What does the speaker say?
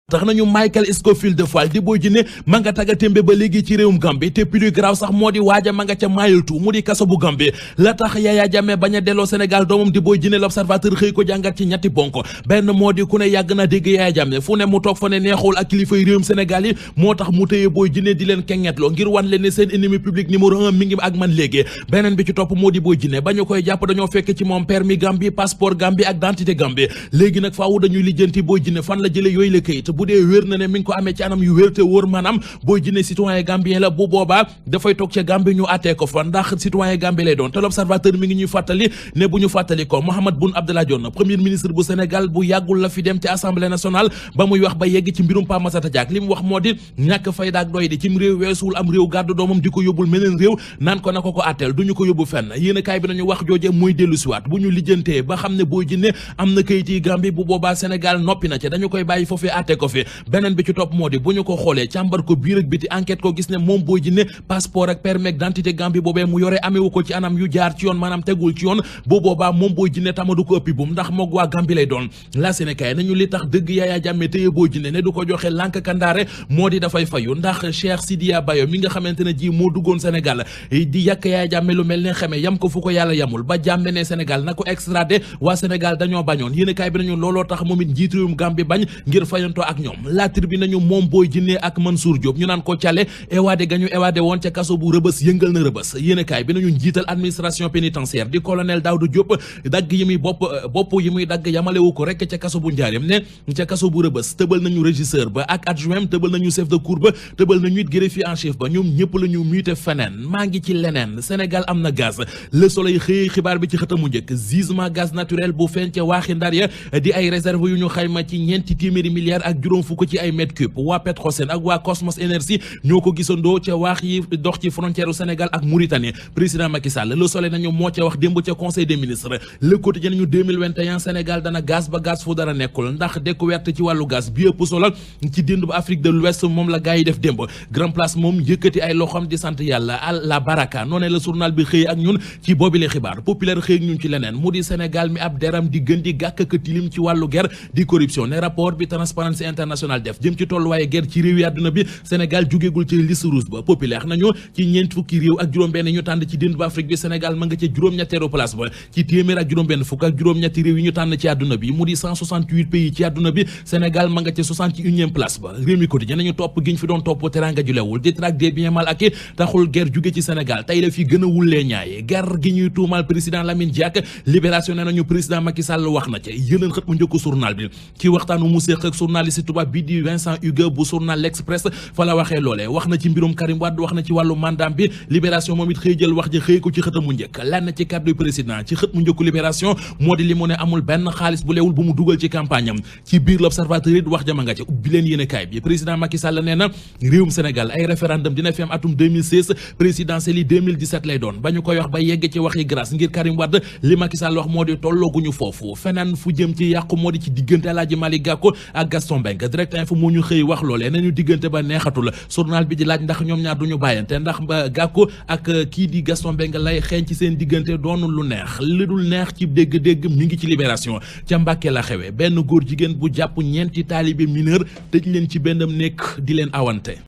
tax nañu Michael Scofield Fall di Boy Djiné ma nga taga témbe ba léegi ci réewum Gambie te plus grave sax moo di waaja ma nga ca mayultu mu di kaso bu Gambie la tax Yaya Jammeh bañ a delloo Sénégal doomam di Boy Djiné l'Observateur xëy ko jàngat ci ñetti ponk benn moo di ku ne yàgg na dégg Yaya Jammeh fu ne mu toog fa ne neexul ak kilifay réewum Sénégal yi moo tax mu téye Boy Djiné di leen kengetloo ngir wan leen ne seen ennemi public numéro 1 mi ngi ak man léegi beneen bi ci topp moo di Boy Djiné ba ñu koy jàpp dañoo fekk ci moom permis Gambie passeport Gambie ak identité Gambie léegi nag faawu dañuy lijjanti Boy Djiné fan la jële yooyu la këyit bu dee wér na ne mi ngi ko amee ci anam yu wér te wóor maanaam Boy Djiné citoyen gambien la bu boobaa dafay toog ca Gambie ñu àttee ko fa ndax citoyen Gambie lay doon te l'Observateur mi ngi ñuy fàttali ne bu ñu fàttali ko Mahammed Boun Abdallah Dionne premier ministre bu Sénégal bu yàggul la fi dem ci Assemblée nationale ba muy wax ba yegg ci mbirum Pa Massata Diack li mu wax moo di ñàkk fayda ak doy di cim réew weesuwul am réew gàddu doomam di ko yóbbul meneen réew naan ko na ko àtteel du ñu ko yóbbu fenn yéen kaay bi nañu wax jooje muy dellu siwaat bu ñu lijjantee ba xam ne Boy Djiné am na kayit yi Gambie bu boobaa Sénégal noppi na ca dañu koy bàyyi foofee àtte ko fi beneen bi ci topp moo di bu ñu ko xoolee càmbar ko biir ak biti enquête ko gis ne moom Boy Djiné passeport ak permis d'identité Gambie boobee mu yore amewu ko ci anam yu jaar ci yoon maanaam tegul ci yoon bu boobaa moom Boy Djiné tamadu ko ëppi bum ndax moog waa Gambie lay doon la Sénégal nañu li tax dëgg Yaya Jammeh téye Boy Djiné ne du ko joxe lànk kandaare moo di dafay fayu ndax Cheikh Sidiya Bayo mi nga xamante ne ji moo duggoon Sénégal di yàq Yaya Jammeh lu mel ne xeme yam ko fu ko yàlla yamul ba Jammeh ne Sénégal na ko extradé waa Sénégal dañoo bañoon yéen kaay bi nañu looloo tax moom it njiit réewum Gambie bañ ngir fayantoo ak ñoom la tribune nañu moom Boy Djiné ak Mansour Diop ñu naan ko cale éwaade gañu éwaade woon ca kaso bu rëbës yëngal na rëbës yéen kaay bi nañu njiital administration pénitentiaire di colonel Daouda Diop dagg yi muy bopp yi muy dagg yamalewu ko rek ca kaso bu Njaareem ne ca kaso bu rëbës tëbal nañu régisseur ba ak adjoint tëbal nañu chef de cour ba tëbal nañu it greffier en chef ba ñoom ñëpp la ñu muté feneen maa ngi ci leneen Sénégal am na gaz Le Soleil xëy xibaar bi ci xëtamu njëkk gisement gaz naturel bu feeñ ca waaxi Ndar ya di ay réserve yu ñu xayma ci ñeenti téeméeri milliards ak juróom fukk ci ay mètres cubes waa Petrosen ak waa Cosmos Énergie ñoo ko gisandoo ca waax yi dox ci frontière u Sénégal ak Mauritanie président Macky Sall Le Soleil nañu moo ca wax démb ca conseil des ministres Le Quotidien nañu 2021 Sénégal dana gaz ba gaz fu dara nekkul ndax découverte ci wàllu gaz bi ëpp solo ci dénd bu Afrique de l'Ouest moom la gars yi def démb Grand Place moom yëkkati ay loxoom di sant yàlla al la baraka noonee la journal bi xëy ak ñun ci boobile xibaar populaire xëy ak ñun ci leneen mu di Sénégal mi ab deram di gën di gàkk ka tilim ci wàllu guerre di corruption ne rapport bi Transparency International def jëm ci tolluwaaye guerre ci réew yi àdduna bi Sénégal jógeegul ci liste rouge ba populaire nañu ci ñeent fukki réew ak juróom-benn ñu tànn ci dénd bu Afrique bi Sénégal ma nga ca juróom-ñetteeru place ba ci téeméer ak juróom-benn fukk ak juróom-ñetti réew yi ñu tànn ci àdduna bi mu di 168 pays ci àdduna bi Sénégal ma nga ca 61e place ba réew mi quotidien nañu topp giñ fi doon topp teranga ju lewul di traque des biens mal acquis taxul guerre jóge ci Sénégal tey la fi gën a wullee ñaaye guerre gi ñuy tuumal président Lamine Diack Libération ne nañu président Macky Sall wax na ca yëneen xët mu njëkk journal bi ci waxtaanu mu séq ak journaliste tubaab bi di Vincent Hugues bu journal L'Express fa la waxee loolee wax na ci mbirum Karim Wade wax na ci wàllu mandat bi Libération moom it xëy jël wax ji xëy ko ci xët mu njëkk lenn ci kàddu président ci xët mu njëkku Libération moo di li mu ne amul benn xaalis bu leewul bu mu dugal ci campagne am ci biir L'Observateur it wax jama nga ca ubbi leen yéen kaay bi président Macky Sall nee na réewum Sénégal ay référendum dina fi am atum 2016 présidentielle yi 2017 lay doon ba ñu koy wax ba yegg ci waxi grâce ngir Karim Wade li Macky Sall wax moo di tollooguñu foofu feneen fu jëm ci yàqu moo di ci diggante Alaaji Malick Gakou ak Gaston Mbengue Direct Info moo ñu xëy wax loolee nañu diggante ba neexatul journal bi di laaj ndax ñoom ñaar duñu bàyyante ndax Gakou ak kii di Gaston Mbengue lay xeeñ ci seen diggante doonul lu neex li dul neex ci dégg-dégg mi ngi ci Libération ca Mbàkke la xewe benn góor jigéen bu jàpp ñeenti taalibe mineur tëj leen ci benn nekk di leen awante